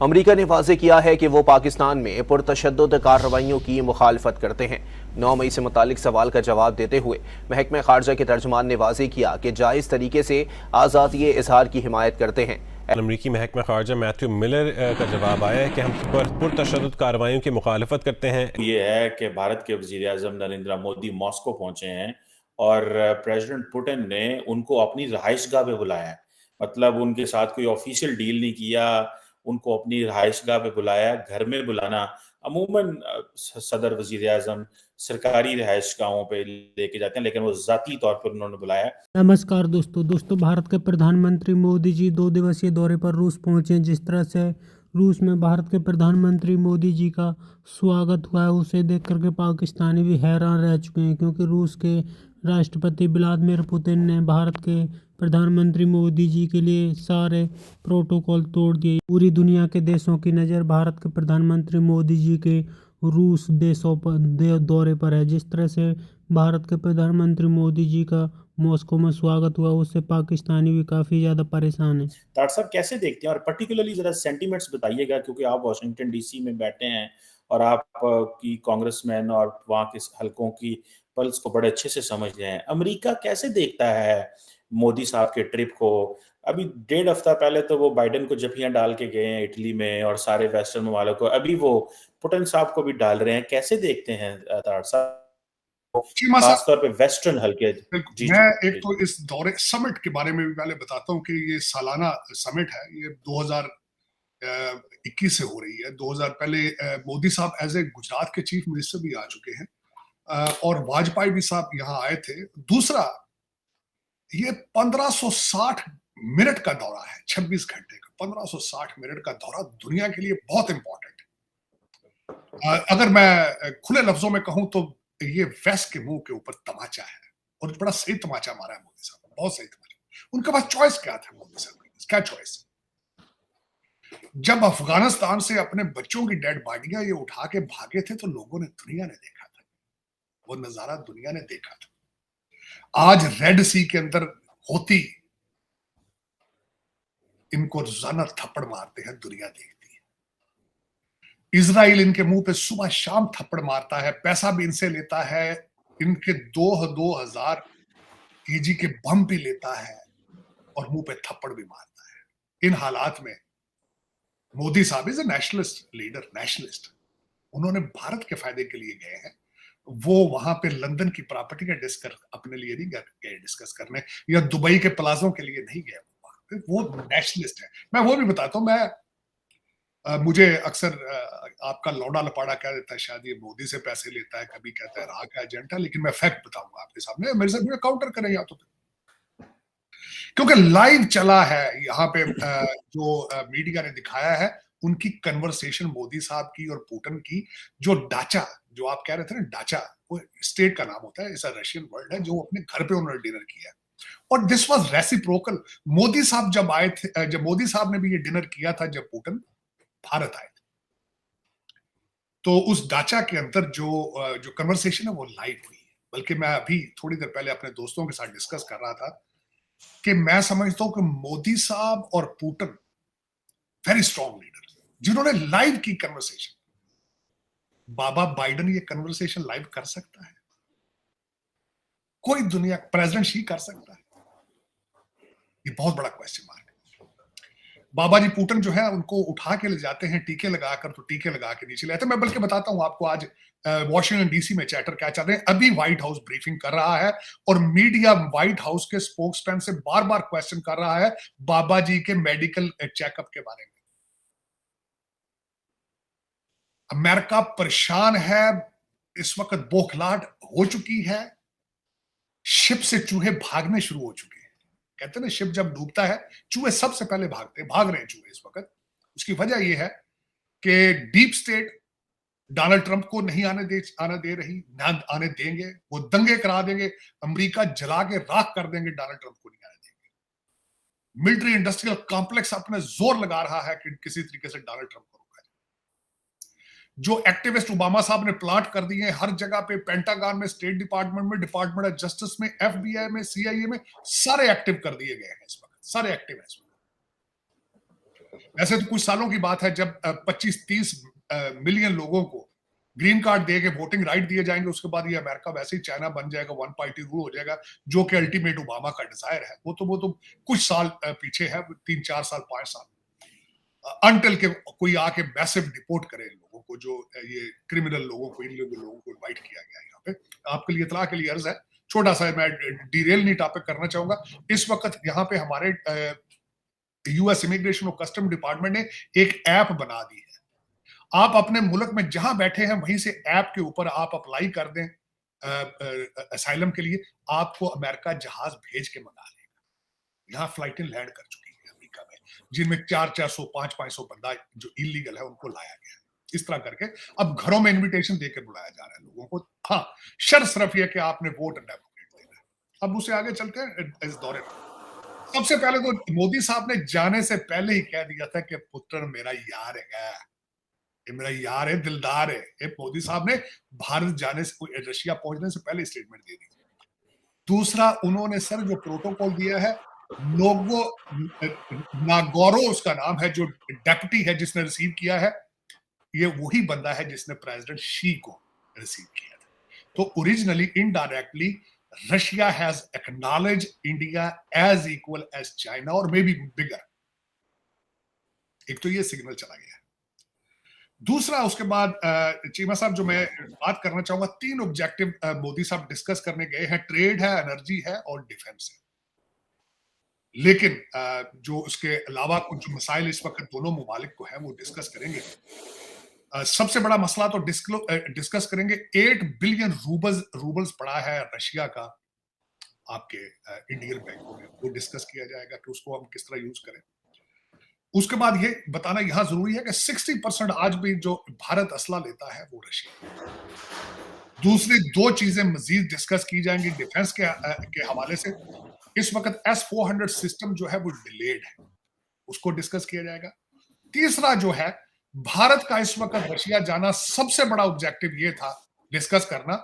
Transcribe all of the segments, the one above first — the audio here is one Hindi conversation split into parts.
अमरीका ने वाज़ेह किया है कि वो पाकिस्तान में पुरतशद्दुद कार्रवाइयों की मुखालफत करते हैं। 9 मई से मुतालिक सवाल का जवाब देते हुए महकमा खारजा के तर्जुमान ने वाज़ेह किया कि जायज़ तरीके से आज़ादी इजहार की हिमायत करते हैं। अमरीकी महकमा खारजा मैथ्यू मिलर का जवाब आया है कि हम पुरतशद्दुद कार्रवाइयों की मुखालफत करते हैं। ये है कि भारत के वज़ीर आज़म नरेंद्र मोदी मॉस्को पहुंचे हैं और प्रेसिडेंट पुतिन ने उनको अपनी रहायशगाह पे बुलाया है। मतलब उनके साथ कोई ऑफिशियल डील नहीं किया, उनको अपनी रहायशगाह पे बुलाया। घर में बुलाना अमूमन सदर वज़ीर आज़म सरकारी रहायशगाहों पे लेके जाते हैं, लेकिन वो ज़ाती तौर पर उन्होंने बुलाया। नमस्कार दोस्तों, भारत के प्रधानमंत्री मोदी जी 2 दिवसीय दौरे पर रूस पहुंचे। जिस तरह से रूस में भारत के प्रधानमंत्री मोदी जी का स्वागत हुआ है, उसे देख करके पाकिस्तानी भी हैरान रह चुके हैं, क्योंकि रूस के राष्ट्रपति व्लादिमीर पुतिन ने भारत के प्रधानमंत्री मोदी जी के लिए सारे प्रोटोकॉल तोड़ दिए। पूरी दुनिया के देशों की नज़र भारत के प्रधानमंत्री मोदी जी के रूस देशों पर दौरे पर है। जिस तरह से भारत के प्रधानमंत्री मोदी जी का मॉस्को में स्वागत हुआ, उससे पाकिस्तानी भी काफ़ी ज़्यादा परेशान है। डॉक्टर साहब कैसे देखते हैं, और पर्टिकुलरली जरा सेंटिमेंट्स बताइएगा, क्योंकि आप वाशिंगटन डीसी में बैठे हैं और आप की कांग्रेसमैन और वहाँ के हलकों की पल्स को बड़े अच्छे से समझ रहे हैं। अमेरिका कैसे देखता है मोदी साहब के ट्रिप को? अभी 1.5 हफ्ता पहले तो वो बाइडेन को जफियां डाल के गए हैं इटली में और सारे वेस्टर्न वालों को, अभी वो पुतिन साहब को भी डाल रहे हैं। कैसे देखते हैं डॉक्टर साहब, खासतौर पे वेस्टर्न हल्के? जी, मैं एक तो इस दौरे समिट के बारे में भी पहले बताता हूँ कि ये सालाना समिट है, ये 2021 से हो रही है। 2000 पहले मोदी साहब एज ए गुजरात के चीफ मिनिस्टर भी आ चुके हैं और वाजपेयी भी साहब यहाँ आए थे। दूसरा, ये 1560 मिनट का दौरा है, 26 घंटे का 1560 मिनट का दौरा दुनिया के लिए बहुत इंपॉर्टेंट है। अगर मैं खुले लफ्जों में कहूं तो ये वेस्ट के मुंह के ऊपर तमाचा है, और बड़ा सही तमाचा मारा है मोदी साहब, बहुत सही तमाचा। उनके पास चॉइस क्या था मोदी साहब के? क्या चॉइस? जब अफगानिस्तान से अपने बच्चों की डेड बॉडियां ये उठा के भागे थे तो लोगों ने, दुनिया ने देखा था, वो नजारा दुनिया ने देखा था। आज रेड सी के अंदर होती इनको रोजाना थप्पड़ मारते हैं, दुनिया देखती है। इजराइल इनके मुंह पे सुबह शाम थप्पड़ मारता है, पैसा भी इनसे लेता है, इनके 2000 केजी के बम भी लेता है और मुंह पे थप्पड़ भी मारता है। इन हालात में मोदी साहब is a nationalist leader, nationalist. उन्होंने भारत के फायदे के लिए गए हैं। वो वहां पे लंदन की प्रॉपर्टी का डिस्कस अपने लिए नहीं गए डिस्कस करने, या दुबई के प्लाजों के लिए नहीं गए। वो नेशनलिस्ट है। मैं वो भी बताता हूँ, मुझे अक्सर आपका लौड़ा लपाड़ा कह देता है, शायद ये मोदी से पैसे लेता है, कभी कहता है राह का एजेंट है, लेकिन मैं फैक्ट बताऊंगा आपके सामने, मेरे साथ काउंटर करें या तो, क्योंकि लाइव चला है यहाँ पे। जो मीडिया ने दिखाया है उनकी कन्वर्सेशन मोदी साहब की और पुतिन की, जो डाचा, जो आप कह रहे थे ना डाचा, वो स्टेट का नाम होता है, ऐसा रशियन वर्ड है, जो अपने घर पे उन्होंने डिनर किया। और दिस वाज रेसिप्रोकल। मोदी साहब जब आए थे, जब मोदी साहब ने भी ये डिनर किया था जब पुतिन भारत आए थे, तो उस डाचा के अंदर जो कन्वर्सेशन है वो लाइव हुई है। बल्कि मैं अभी थोड़ी देर पहले अपने दोस्तों के साथ डिस्कस कर रहा था कि मैं समझता हूं कि मोदी साहब और पुतिन वेरी स्ट्रॉन्ग लीडर, जिन्होंने लाइव की कन्वर्सेशन। बाबा बाइडेन ये कन्वर्सेशन लाइव कर सकता है? कोई दुनिया प्रेसिडेंट ही कर सकता है? ये बहुत बड़ा क्वेश्चन मार्क है। बाबा जी पुतिन जो है उनको उठा के ले जाते हैं टीके लगाकर, तो टीके लगा के नीचे ले आते हैं। मैं बल्कि बताता हूं आपको, आज वॉशिंगटन डीसी में चैटर क्या चल रहे हैं। अभी व्हाइट हाउस ब्रीफिंग कर रहा है और मीडिया व्हाइट हाउस के स्पोक्समैन से बार बार क्वेश्चन कर रहा है बाबा जी के मेडिकल चेकअप के बारे में। अमेरिका परेशान है इस वक्त, बौखलाहट हो चुकी है, शिप से चूहे भागने शुरू हो चुके हैं। कहते हैं ना, शिप जब डूबता है चूहे सबसे पहले भाग रहे हैं चूहे इस वक्त। उसकी वजह यह है कि डीप स्टेट डोनाल्ड ट्रंप को नहीं आने दे रही, ना आने देंगे, वो दंगे करा देंगे, अमेरिका जला के राख कर देंगे, डोनाल्ड ट्रंप को नहीं आने देंगे। मिलिट्री इंडस्ट्रियल कॉम्प्लेक्स अपने जोर लगा रहा है कि किसी तरीके से डोनाल्ड ट्रंप को रोका जाए। जो एक्टिविस्ट ओबामा साहब ने प्लांट कर दिए हैं हर जगह पे, पेंटागन में, स्टेट डिपार्टमेंट में, डिपार्टमेंट ऑफ जस्टिस में, FBI में, CIA में, सारे एक्टिव कर दिए गए हैं इस वक्त, सारे एक्टिव हैं इस वक्त। वैसे तो कुछ सालों की बात है जब 25-30 मिलियन लोगों को ग्रीन कार्ड दे के वोटिंग राइट दिए जाएंगे, उसके बाद ये अमेरिका वैसे ही चाइना बन जाएगा, वन पार्टी रूल हो जाएगा, जो कि अल्टीमेट ओबामा का डिजायर है। वो तो कुछ साल पीछे है, 3-4 साल 5 साल, अनटिल के कोई आके मैसिव डिपोर्ट करे इन लोगों को, जो ये क्रिमिनल लोगों को, इन लोगों को इन्वाइट किया गया है यहाँ पे। आपके लिए इतला के लिए अर्ज है, छोटा सा, मैं डिटेल नहीं टॉपिक करना चाहूंगा। इस वक्त यहाँ पे हमारे यूएस इमिग्रेशन और कस्टम डिपार्टमेंट ने एक ऐप बना दी है। आप अपने मुल्क में जहां बैठे हैं वहीं से ऐप के ऊपर आप अप्लाई कर दें असाइलम के लिए, आपको अमेरिका जहाज भेज के मंगा लेगा। यहाँ फ्लाइटें लैंड कर चुकी है अमेरिका में, जिनमें 400-400, 500-500 बंदा जो इलीगल है उनको लाया गया है। इस तरह करके अब घरों में इन्विटेशन देकर बुलाया जा रहा है लोगों को। हाँ, शर्त सिर्फ यह कि आपने वोट डेमोक्रेट देना है। अब उससे आगे चलते हैं इस दौरे पर। सबसे पहले तो मोदी साहब ने जाने से पहले ही कह दिया था कि पुत्र मेरा यार है, ये मेरा यार है, दिलदार है। ये मोदी साहब ने भारत जाने से, रशिया पहुंचने से पहले स्टेटमेंट दे दी। दूसरा, उन्होंने सर जो प्रोटोकॉल दिया है, लोगो नागोरो उसका नाम है, जो डेप्यूटी है जिसने रिसीव किया है, ये वही बंदा है जिसने प्रेसिडेंट शी को रिसीव किया था। तो originally indirectly Russia has acknowledge India as equal as China और मे बी बिगर। एक तो ये सिग्नल चला गया। दूसरा, उसके बाद चीमा साहब जो मैं बात करना चाहूंगा, 3 ऑब्जेक्टिव मोदी साहब डिस्कस करने गए हैं, ट्रेड है, एनर्जी है और डिफेंस है। लेकिन जो उसके अलावा कुछ मसाइल इस वक्त दोनों मुमालिक को है वो डिस्कस करेंगे। सबसे बड़ा मसला तो डिस्कस करेंगे, 8 बिलियन रूबल्स पड़ा है रशिया का आपके इंडियन बैंकों में, वो डिस्कस किया जाएगा कि उसको हम किस तरह यूज करें। उसके बाद ये बताना यहां जरूरी है कि 60% आज भी जो भारत असला लेता है वो रशिया। दूसरी 2 चीजें मजीद डिस्कस की जाएंगी डिफेंस के हवाले से। इस वक्त S-400 सिस्टम जो है वो डिलेड है, उसको डिस्कस किया जाएगा। तीसरा जो है, भारत का इस वक्त रशिया जाना सबसे बड़ा ऑब्जेक्टिव ये था डिस्कस करना,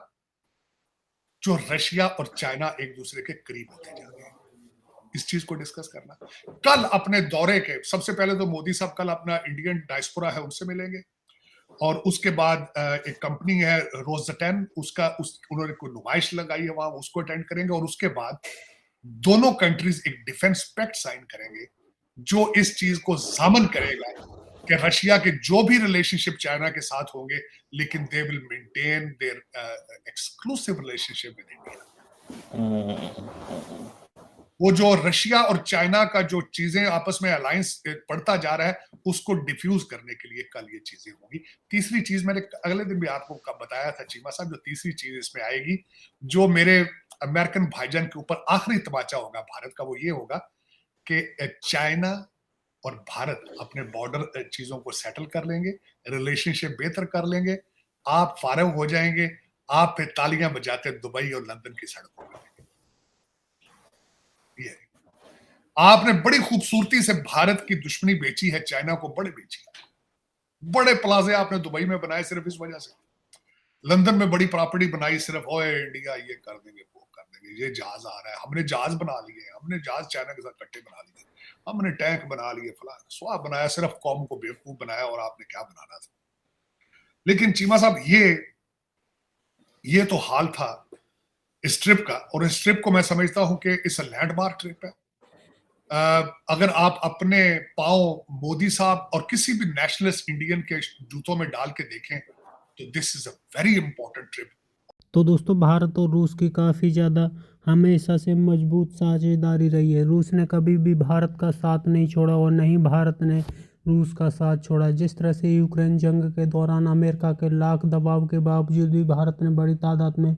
जो रशिया और चाइना एक दूसरे के करीब होते जा रहे हैं, इस चीज को डिस्कस करना। कल अपने दौरे के सबसे पहले तो मोदी साहब कल अपना इंडियन डायस्पोरा है उनसे मिलेंगे, और उसके बाद एक कंपनी है रोज़टेन, उन्होंने कोई नुमाइश लगाई है वहां, उसको अटेंड करेंगे। और उसके बाद दोनों कंट्रीज एक डिफेंस पैक्ट साइन करेंगे, जो इस चीज को जामन करेगा कि रशिया के जो भी रिलेशनशिप चाइना के साथ होंगे, लेकिन they will maintain their exclusive relationship with India. वो जो रशिया और चाइना का जो चीजें आपस में अलायंस बढ़ता जा रहा है, उसको डिफ्यूज करने के लिए कल ये चीजें होंगी। तीसरी चीज मैंने अगले दिन भी आपको बताया था चीमा साहब, जो तीसरी चीज इसमें आएगी, जो मेरे अमेरिकन भाईजान के ऊपर आखिरी तमाचा होगा भारत का, वो ये होगा कि चाइना और भारत अपने बॉर्डर चीजों को सेटल कर लेंगे, रिलेशनशिप बेहतर कर लेंगे, आप फारग हो जाएंगे, आप फिर तालियां बजाते दुबई और लंदन की सड़कों पर। ये आपने बड़ी खूबसूरती से भारत की दुश्मनी बेची है, चाइना को बड़े बेची, बड़े प्लाजे आपने दुबई में बनाए सिर्फ इस वजह से, लंदन में बड़ी प्रॉपर्टी बनाई सिर्फ, ओए इंडिया ये कर देंगे वो कर देंगे, ये जहाज आ रहा है, हमने जहाज बना लिए, हमने जहाज चाइना के साथ कट्टे बना लिए, हमने टैंक बना लिए, फला स्वाब बनाया, सिर्फ कौम को बेवकूफ बनाया, और आपने क्या बनाना था। लेकिन चीमा साहब ये तो हाल था इस ट्रिप का, और इस ट्रिप को मैं समझता हूं कि इस लैंडमार्क ट्रिप है। अगर आप अपने पांव मोदी साहब और किसी भी नेशनलिस्ट इंडियन के जूतों में डाल के देखें तो this is a very important trip. तो दोस्तों, भारत और रूस की काफ़ी ज़्यादा हमेशा से मजबूत साझेदारी रही है। रूस ने कभी भी भारत का साथ नहीं छोड़ा और न ही भारत ने रूस का साथ छोड़ा। जिस तरह से यूक्रेन जंग के दौरान अमेरिका के लाख दबाव के बावजूद भी भारत ने बड़ी तादाद में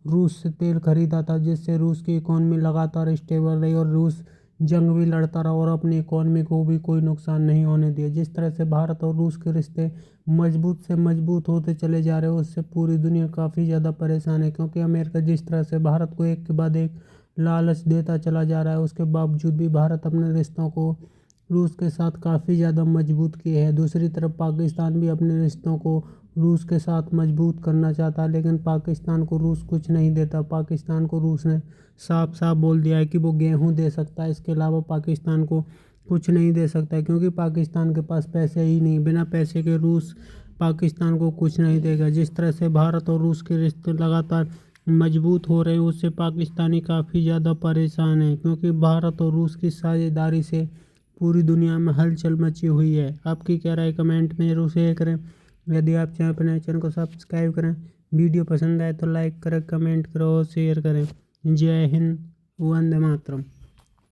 रूस से तेल खरीदा था, जिससे रूस की इकोनॉमी लगातार स्टेबल रही और रूस जंग भी लड़ता रहा और अपनी इकोनॉमी को भी कोई नुकसान नहीं होने दिया। जिस तरह से भारत और रूस के रिश्ते मजबूत से मजबूत होते चले जा रहे हैं, उससे पूरी दुनिया काफ़ी ज़्यादा परेशान है, क्योंकि अमेरिका जिस तरह से भारत को एक के बाद एक लालच देता चला जा रहा है, उसके बावजूद भी भारत अपने रिश्तों को रूस के साथ काफ़ी ज़्यादा मजबूत किए हैं। दूसरी तरफ पाकिस्तान भी अपने रिश्तों को रूस के साथ मजबूत करना चाहता है, लेकिन पाकिस्तान को रूस कुछ नहीं देता। पाकिस्तान को रूस ने साफ साफ बोल दिया है कि वो गेहूं दे सकता है, इसके अलावा पाकिस्तान को कुछ नहीं दे सकता, क्योंकि पाकिस्तान के पास पैसे ही नहीं। बिना पैसे के रूस पाकिस्तान को कुछ नहीं देगा। जिस तरह से भारत और रूस के रिश्ते लगातार मजबूत हो रहे हैं, उससे पाकिस्तानी काफ़ी ज़्यादा परेशान है, क्योंकि भारत और रूस की साझेदारी से पूरी दुनिया में हलचल मची हुई है। आपकी क्या राय कमेंट में जरूर शेयर करें। यदि आप चैनल पर नए, चैनल को सब्सक्राइब करें। वीडियो पसंद आए तो लाइक करें, कमेंट करें और शेयर करें। जय हिंद, वंदे मातरम।